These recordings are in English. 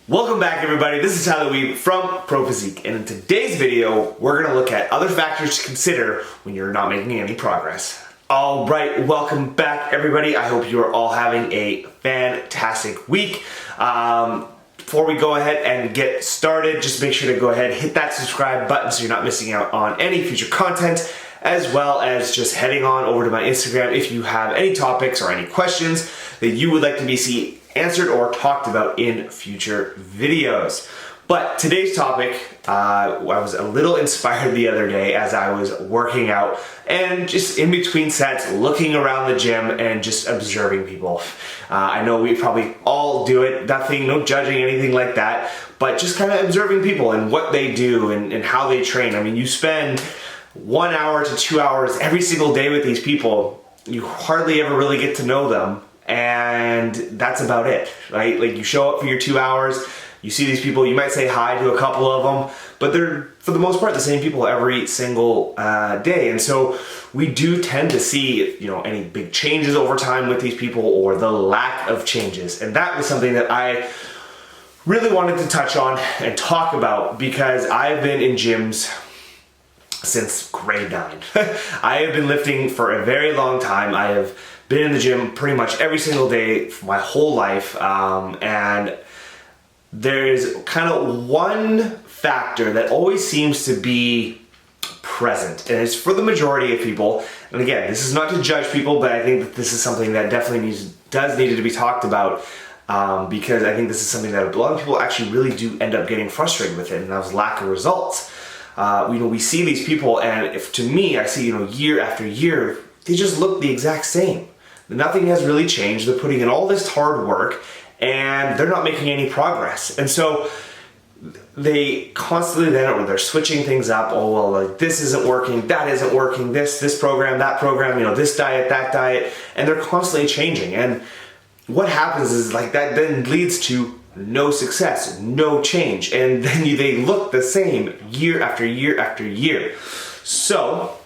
Welcome back, everybody. This is Tyler Weeb from Physique, and in today's video, we're going to look at other factors to consider when you're not making any progress. All right, welcome back, everybody. I hope you're all having a fantastic week. Before we go ahead and get started, just make sure to go ahead and hit that subscribe button so you're not missing out on any future content, as well as just heading on over to my Instagram if you have any topics or any questions that you would like to be answered or talked about in future videos. But today's topic, I was a little inspired the other day as I was working out and just in between sets, looking around the gym and just observing people. I know we probably all do it, no judging, anything like that, but just kind of observing people and what they do and how they train. I mean, you spend 1 hour to 2 hours every single day with these people. You hardly ever really get to know them. And that's about it, right? Like, you show up for your 2 hours, you see these people, you might say hi to a couple of them, but they're, for the most part, the same people every single day. And so we do tend to see, any big changes over time with these people or the lack of changes. And that was something that I really wanted to touch on and talk about because I've been in gyms since grade 9. I have been lifting for a very long time. I have been in the gym pretty much every single day for my whole life, and there's kind of one factor that always seems to be present, and it's for the majority of people. And again, this is not to judge people, but I think that this is something that definitely does need to be talked about, because I think this is something that a lot of people actually really do end up getting frustrated with it, and that was lack of results. We see these people, and to me, I see, year after year, they just look the exact same. Nothing has really changed. They're putting in all this hard work and they're not making any progress. And so they constantly they're switching things up. Oh, well, like, this isn't working, that isn't working, this program, that program, this diet, that diet, and they're constantly changing. And what happens is that then leads to no success, no change, and then they look the same year after year after year. So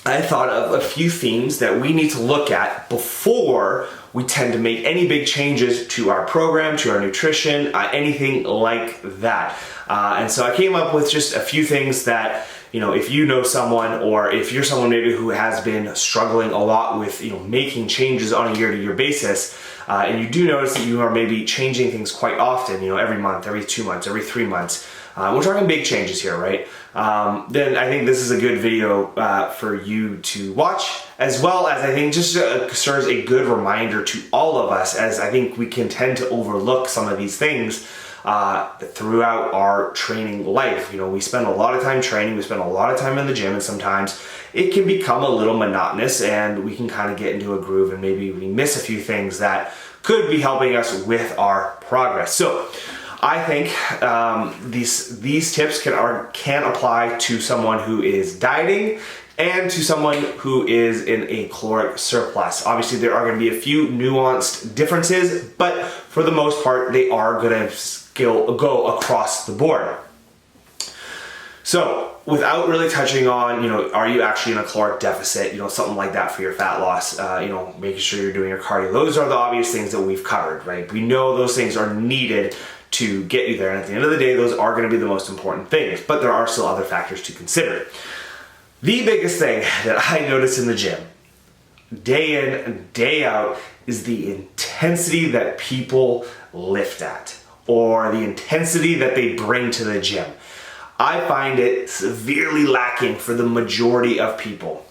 I thought of a few themes that we need to look at before we tend to make any big changes to our program, to our nutrition, anything like that. And so I came up with just a few things that, if you know someone, or if you're someone maybe who has been struggling a lot with, making changes on a year-to-year basis, and you do notice that you are maybe changing things quite often, every month, every 2 months, every 3 months. We're talking big changes here, right? Then I think this is a good video for you to watch, as well as I think just serves a good reminder to all of us, as I think we can tend to overlook some of these things throughout our training life. We spend a lot of time training, we spend a lot of time in the gym, and sometimes it can become a little monotonous and we can kind of get into a groove and maybe we miss a few things that could be helping us with our progress. So I think these tips can apply to someone who is dieting and to someone who is in a caloric surplus. Obviously, there are going to be a few nuanced differences, but for the most part, they are going to go across the board. So, without really touching on, are you actually in a caloric deficit, something like that for your fat loss, making sure you're doing your cardio. Those are the obvious things that we've covered, right? We know those things are needed to get you there, and at the end of the day, those are going to be the most important things, but there are still other factors to consider. The biggest thing that I notice in the gym, day in and day out, is the intensity that people lift at, or the intensity that they bring to the gym. I find it severely lacking for the majority of people.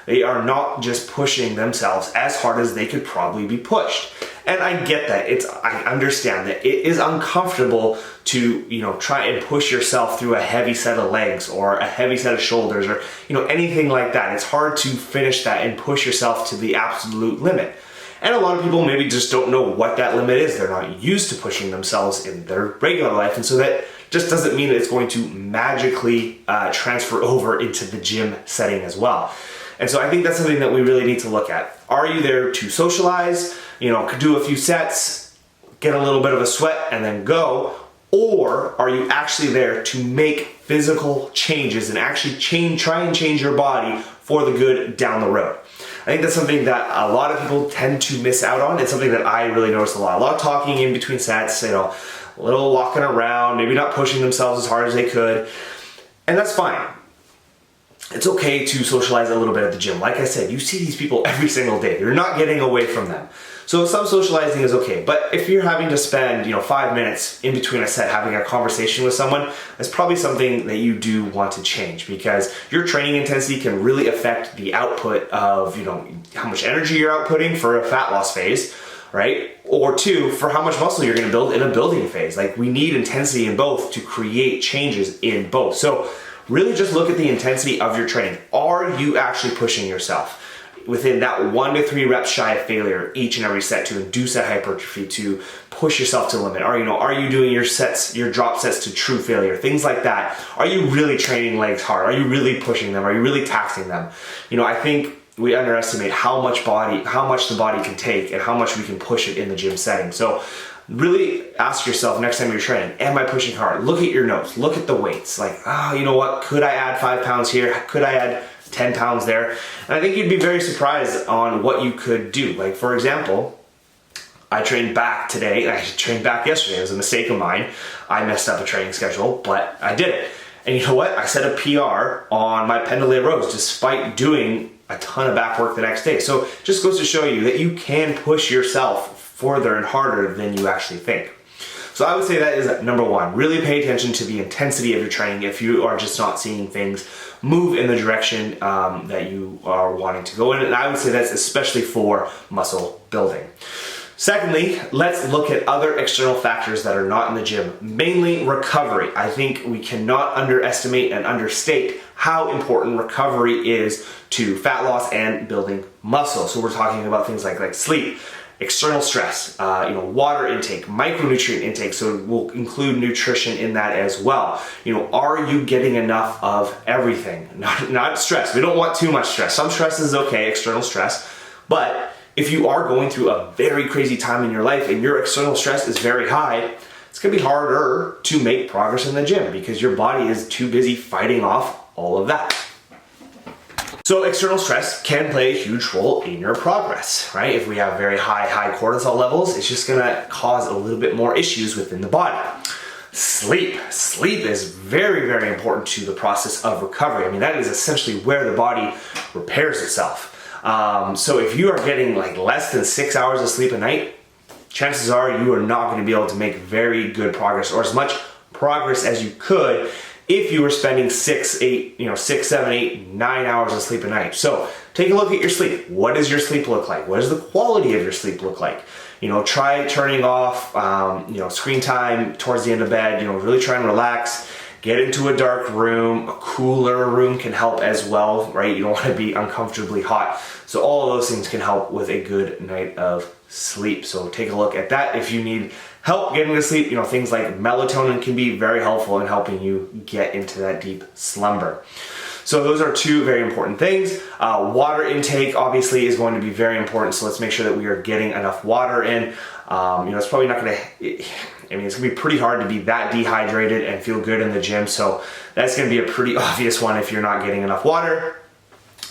They are not just pushing themselves as hard as they could probably be pushed. And I get that. I understand that it is uncomfortable to, try and push yourself through a heavy set of legs or a heavy set of shoulders or, anything like that. It's hard to finish that and push yourself to the absolute limit. And a lot of people maybe just don't know what that limit is. They're not used to pushing themselves in their regular life. And so that just doesn't mean that it's going to magically transfer over into the gym setting as well. And so I think that's something that we really need to look at. Are you there to socialize, do a few sets, get a little bit of a sweat and then go? Or are you actually there to make physical changes and actually try and change your body for the good down the road? I think that's something that a lot of people tend to miss out on. It's something that I really notice a lot. A lot of talking in between sets, a a little walking around, maybe not pushing themselves as hard as they could, and that's fine. It's okay to socialize a little bit at the gym. Like I said, you see these people every single day. You're not getting away from them. So some socializing is okay. But if you're having to spend, 5 minutes in between a set having a conversation with someone, that's probably something that you do want to change, because your training intensity can really affect the output of, how much energy you're outputting for a fat loss phase, right? Or two, for how much muscle you're gonna build in a building phase. Like, we need intensity in both to create changes in both. So really just look at the intensity of your training. Are you actually pushing yourself within that 1 to 3 reps shy of failure each and every set to induce that hypertrophy, to push yourself to the limit? Or, are you doing your sets, your drop sets to true failure? Things like that. Are you really training legs hard? Are you really pushing them? Are you really taxing them? I think we underestimate how much the body can take and how much we can push it in the gym setting. So really ask yourself next time you're training, am I pushing hard? Look at your notes, look at the weights. Like, you know what? Could I add 5 pounds here? Could I add 10 pounds there? And I think you'd be very surprised on what you could do. Like, for example, I trained back today, and I trained back yesterday. It was a mistake of mine. I messed up a training schedule, but I did it. And you know what? I set a PR on my pendulum rows despite doing a ton of back work the next day. So it just goes to show you that you can push yourself further and harder than you actually think. So I would say that is number one. Really pay attention to the intensity of your training if you are just not seeing things move in the direction that you are wanting to go in. And I would say that's especially for muscle building. Secondly, let's look at other external factors that are not in the gym, mainly recovery. I think we cannot underestimate and understate how important recovery is to fat loss and building muscle. So we're talking about things like sleep, external stress, water intake, micronutrient intake, so we'll include nutrition in that as well. Are you getting enough of everything? Not stress. We don't want too much stress. Some stress is okay, external stress, but if you are going through a very crazy time in your life and your external stress is very high, it's gonna be harder to make progress in the gym because your body is too busy fighting off all of that. So external stress can play a huge role in your progress, right? If we have very high cortisol levels, it's just gonna cause a little bit more issues within the body. Sleep is very, very important to the process of recovery. I mean, that is essentially where the body repairs itself. So if you are getting less than 6 hours of sleep a night, chances are you are not going to be able to make very good progress, or as much progress as you could if you were spending 6, 7, 8, 9 hours of sleep a night. So take a look at your sleep. What does your sleep look like? What does the quality of your sleep look like? Try turning off, screen time towards the end of bed, really try and relax. Get into a dark room. A cooler room can help as well, right? You don't want to be uncomfortably hot. So all of those things can help with a good night of sleep. So take a look at that. If you need help getting to sleep, things like melatonin can be very helpful in helping you get into that deep slumber. So those are two very important things. Water intake obviously is going to be very important. So let's make sure that we are getting enough water in. It's probably not going to, it's going to be pretty hard to be that dehydrated and feel good in the gym. So that's going to be a pretty obvious one if you're not getting enough water.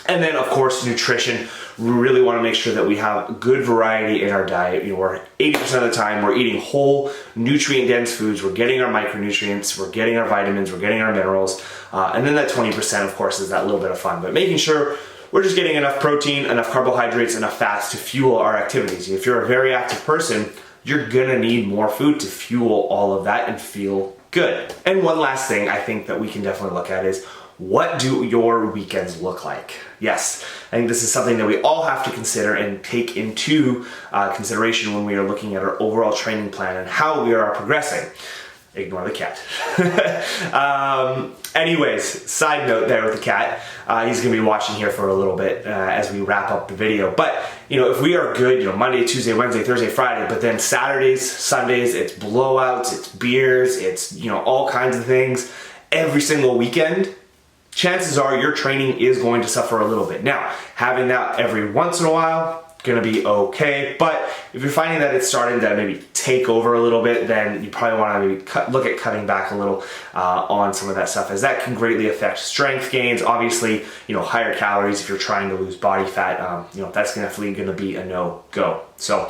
And then of course, nutrition. We really want to make sure that we have good variety in our diet. We're 80% of the time we're eating whole, nutrient-dense foods. We're getting our micronutrients, we're getting our vitamins, we're getting our minerals. And then that 20%, of course, is that little bit of fun. But making sure we're just getting enough protein, enough carbohydrates, enough fats to fuel our activities. If you're a very active person, you're gonna need more food to fuel all of that and feel good. And one last thing I think that we can definitely look at is, what do your weekends look like? Yes, I think this is something that we all have to consider and take into consideration when we are looking at our overall training plan and how we are progressing. Ignore the cat. Anyways, side note there with the cat. He's gonna be watching here for a little bit as we wrap up the video. But if we are good, Monday, Tuesday, Wednesday, Thursday, Friday, but then Saturdays, Sundays, it's blowouts, it's beers, it's all kinds of things every single weekend, chances are your training is going to suffer a little bit. Now, having that every once in a while, gonna be okay, but if you're finding that it's starting to maybe take over a little bit, then you probably wanna maybe look at cutting back a little on some of that stuff, as that can greatly affect strength gains. Obviously, higher calories if you're trying to lose body fat, that's definitely gonna be a no-go. So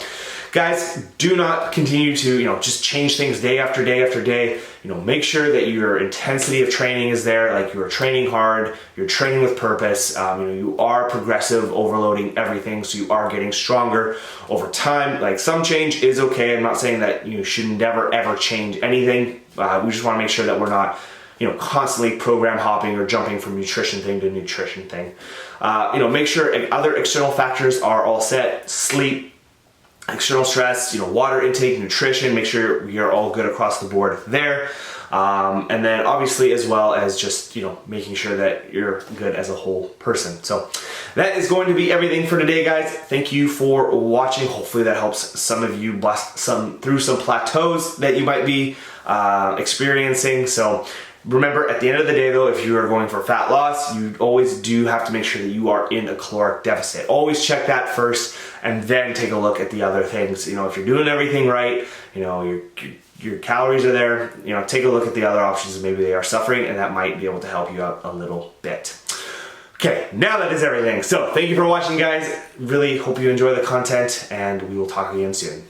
guys, do not continue to, just change things day after day after day. Make sure that your intensity of training is there, like you're training hard, you're training with purpose, you are progressive, overloading everything, so you are getting stronger over time. Like, some change is okay. I'm not saying that you should never ever change anything. We just want to make sure that we're not constantly program hopping or jumping from nutrition thing to nutrition thing. Make sure other external factors are all set. Sleep, external stress, water intake, nutrition, make sure you're all good across the board there. And then obviously, as well as just, making sure that you're good as a whole person. So that is going to be everything for today, guys. Thank you for watching. Hopefully that helps some of you bust through some plateaus that you might be experiencing. So remember, at the end of the day though, if you are going for fat loss, you always do have to make sure that you are in a caloric deficit. Always check that first and then take a look at the other things. If you're doing everything right, your calories are there, take a look at the other options. Maybe they are suffering, and that might be able to help you out a little bit. Okay, now that is everything. So thank you for watching, guys. Really hope you enjoy the content, and we will talk again soon.